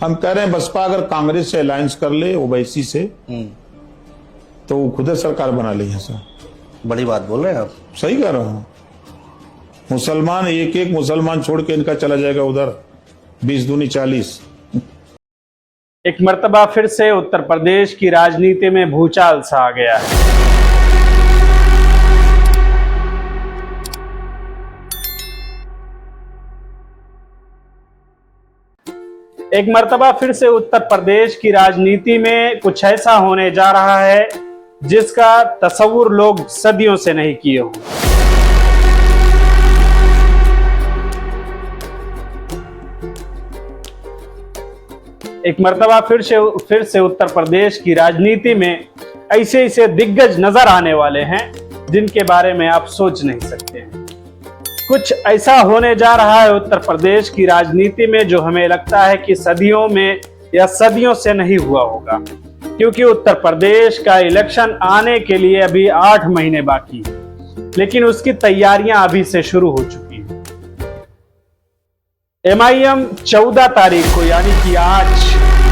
हम कह रहे हैं बसपा अगर कांग्रेस से अलायंस कर ले ओवैसी से तो वो खुद सरकार बना ले। सर बड़ी बात बोल रहे हैं आप। सही कह रहा हूं। मुसलमान एक एक मुसलमान छोड़ के इनका चला जाएगा उधर 20 दूनी 40। एक मर्तबा फिर से उत्तर प्रदेश की राजनीति में भूचाल सा आ गया है। एक मर्तबा फिर से उत्तर प्रदेश की राजनीति में कुछ ऐसा होने जा रहा है जिसका तस्वुर लोग सदियों से नहीं किए हों। एक मर्तबा फिर से उत्तर प्रदेश की राजनीति में ऐसे ऐसे दिग्गज नजर आने वाले हैं जिनके बारे में आप सोच नहीं सकते हैं। कुछ ऐसा होने जा रहा है उत्तर प्रदेश की राजनीति में जो हमें लगता है कि सदियों में या सदियों से नहीं हुआ होगा, क्योंकि उत्तर प्रदेश का इलेक्शन आने के लिए अभी 8 महीने बाकी है, लेकिन उसकी तैयारियां अभी से शुरू हो चुकी हैं। MIM 14 तारीख को यानी कि आज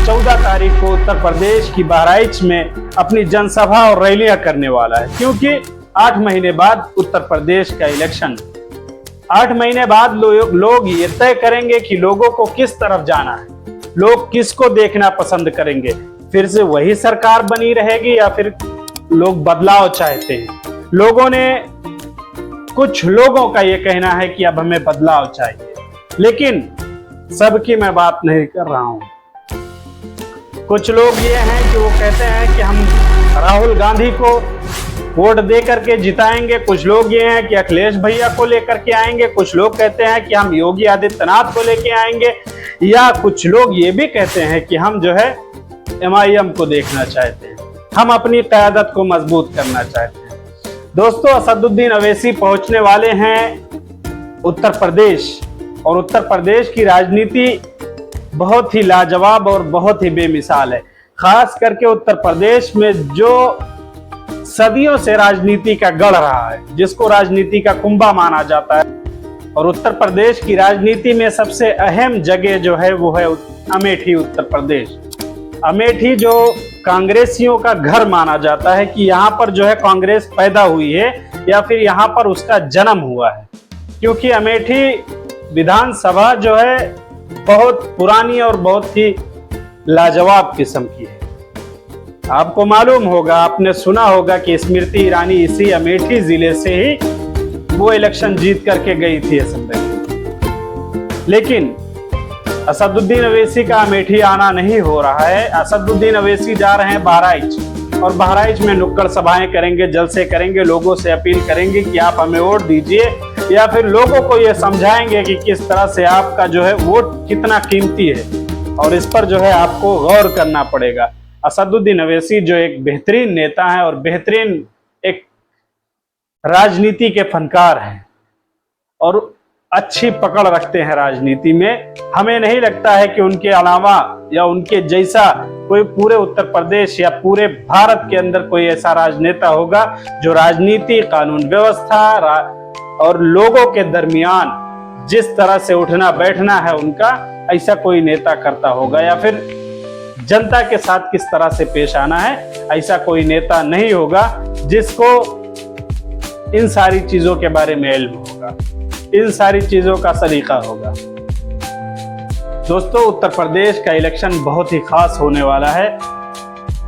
14 तारीख को उत्तर प्रदेश की बहराइच में अपनी जनसभा और रैलियां करने वाला है, क्योंकि 8 महीने बाद उत्तर प्रदेश का इलेक्शन। 8 महीने बाद लोग ये तय करेंगे कि लोगों को किस तरफ जाना है, लोग किसको देखना पसंद करेंगे, फिर से वही सरकार बनी रहेगी या फिर लोग बदलाव चाहते हैं। लोगों ने कुछ लोगों का ये कहना है कि अब हमें बदलाव चाहिए, लेकिन सबकी मैं बात नहीं कर रहा हूं। कुछ लोग ये हैं कि वो कहते हैं कि हम राहुल गांधी को वोट दे करके जिताएंगे, कुछ लोग ये हैं कि अखिलेश भैया को लेकर के आएंगे, कुछ लोग कहते हैं कि हम योगी आदित्यनाथ को लेके आएंगे, या कुछ लोग ये भी कहते हैं कि हम जो है MIM को देखना चाहते हैं, हम अपनी क़यादत को मजबूत करना चाहते हैं। दोस्तों, असदुद्दीन अवैसी पहुंचने वाले हैं उत्तर प्रदेश, और उत्तर प्रदेश की राजनीति बहुत ही लाजवाब और बहुत ही बेमिसाल है। खास करके उत्तर प्रदेश में जो सदियों से राजनीति का गढ़ रहा है, जिसको राजनीति का कुंभा माना जाता है, और उत्तर प्रदेश की राजनीति में सबसे अहम जगह जो है वो है अमेठी उत्तर प्रदेश। अमेठी जो कांग्रेसियों का घर माना जाता है कि यहाँ पर जो है कांग्रेस पैदा हुई है या फिर यहाँ पर उसका जन्म हुआ है, क्योंकि अमेठी विधानसभा जो है बहुत पुरानी और बहुत ही लाजवाब किस्म की है। आपको मालूम होगा, आपने सुना होगा कि स्मृति ईरानी इसी अमेठी जिले से ही वो इलेक्शन जीत करके गई थी असेंबली में। लेकिन असदुद्दीन अवैसी का अमेठी आना नहीं हो रहा है। असदुद्दीन अवैसी जा रहे हैं बहराइच, और बहराइच में नुक्कड़ सभाएं करेंगे, जलसे करेंगे, लोगों से अपील करेंगे कि आप हमें वोट दीजिए, या फिर लोगों को ये समझाएंगे कि किस तरह से आपका जो है वोट कितना कीमती है, और इस पर जो है आपको गौर करना पड़ेगा। असदुद्दीन अवैसी जो एक बेहतरीन नेता है और बेहतरीन एक राजनीति के फनकार हैं और अच्छी पकड़ रखते हैं राजनीति में। हमें नहीं लगता है कि उनके अलावा या उनके जैसा कोई पूरे उत्तर प्रदेश या पूरे भारत के अंदर कोई ऐसा राजनेता होगा जो राजनीति, कानून व्यवस्था और लोगों के दरमियान जिस तरह से उठना बैठना है उनका, ऐसा कोई नेता करता होगा, या फिर जनता के साथ किस तरह से पेश आना है, ऐसा कोई नेता नहीं होगा जिसको इन सारी चीजों के बारे में इल्म होगा, इन सारी चीजों का सलीका होगा। दोस्तों, उत्तर प्रदेश का इलेक्शन बहुत ही खास होने वाला है।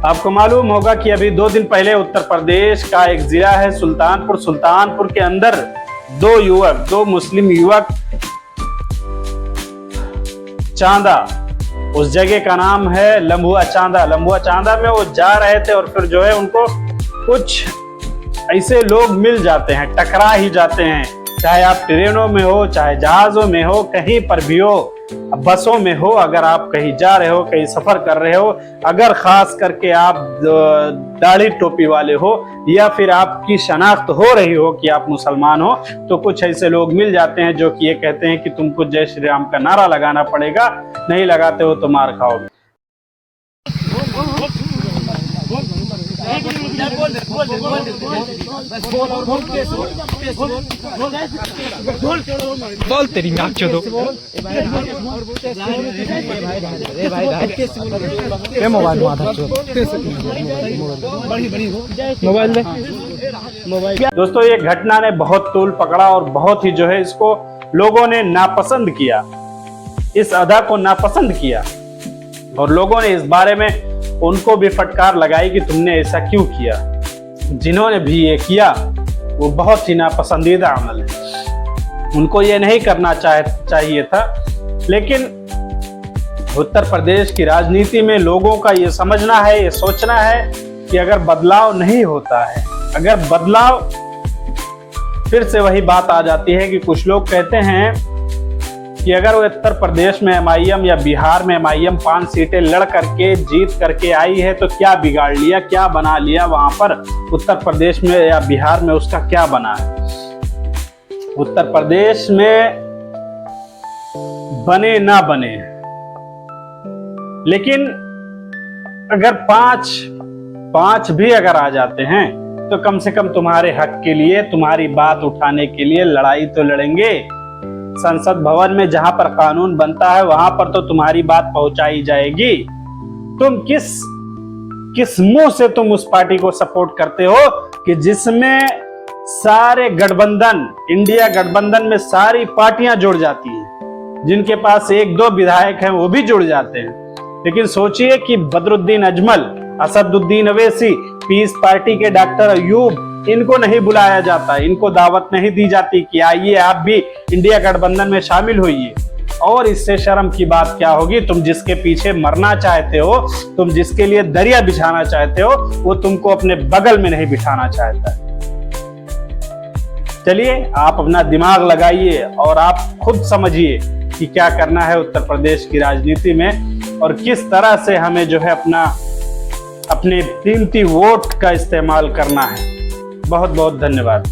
आपको मालूम होगा कि अभी 2 दिन पहले उत्तर प्रदेश का एक जिला है सुल्तानपुर। सुल्तानपुर के अंदर 2 मुस्लिम युवक चांदा, उस जगह का नाम है लम्बुआ चांदा। लम्बुआ चांदा में वो जा रहे थे और फिर जो है उनको कुछ ऐसे लोग मिल जाते हैं, टकरा ही जाते हैं, चाहे आप ट्रेनों में हो, चाहे जहाजों में हो, कहीं पर भी हो, बसों में हो, अगर आप कहीं जा रहे हो, कहीं सफर कर रहे हो, अगर खास करके आप दाढ़ी टोपी वाले हो या फिर आपकी शनाख्त हो रही हो कि आप मुसलमान हो, तो कुछ ऐसे लोग मिल जाते हैं जो कि ये कहते हैं कि तुमको जय श्री राम का नारा लगाना पड़ेगा, नहीं लगाते हो तो मार खाओगे। बोल तेरी नाक चोदो मोबाइल मोबाइल दे दोस्तों ये घटना ने बहुत तूल पकड़ा और बहुत ही जो है इसको लोगों ने नापसंद किया, इस अदा को नापसंद किया और लोगों ने इस बारे में उनको भी फटकार लगाई कि तुमने ऐसा क्यों किया। जिन्होंने भी ये किया वो बहुत ही नापसंदीदा अमल है, उनको ये नहीं करना चाहिए था। लेकिन उत्तर प्रदेश की राजनीति में लोगों का ये समझना है, ये सोचना है कि अगर बदलाव नहीं होता है, अगर बदलाव, फिर से वही बात आ जाती है कि कुछ लोग कहते हैं कि अगर वो उत्तर प्रदेश में एमआईएम या बिहार में एमआईएम 5 सीटें लड़ करके जीत करके आई है तो क्या बिगाड़ लिया, क्या बना लिया वहां पर उत्तर प्रदेश में या बिहार में, उसका क्या बना है। उत्तर प्रदेश में बने ना बने, लेकिन अगर पांच भी अगर आ जाते हैं तो कम से कम तुम्हारे हक के लिए, तुम्हारी बात उठाने के लिए लड़ाई तो लड़ेंगे। संसद भवन में जहां पर कानून बनता है वहां पर तो तुम्हारी बात पहुंचाई जाएगी। तुम किस मुंह से तुम उस पार्टी को सपोर्ट करते हो कि जिसमें सारे गठबंधन, इंडिया गठबंधन में सारी पार्टियां जुड़ जाती हैं, जिनके पास 1-2 विधायक हैं वो भी जुड़ जाते हैं। लेकिन सोचिए कि बदरुद्दीन अजमल, असदुद्दीन अवैसी, पीस पार्टी के डॉक्टर अयूब, इनको नहीं बुलाया जाता, इनको दावत नहीं दी जाती कि आइए आप भी इंडिया गठबंधन में शामिल होइए। और इससे शर्म की बात क्या होगी, तुम जिसके पीछे मरना चाहते हो, तुम जिसके लिए दरिया बिछाना चाहते हो, वो तुमको अपने बगल में नहीं बिठाना चाहता। चलिए आप अपना दिमाग लगाइए और आप खुद समझिए कि क्या करना है उत्तर प्रदेश की राजनीति में और किस तरह से हमें जो है अपने कीमती वोट का इस्तेमाल करना है। बहुत बहुत धन्यवाद।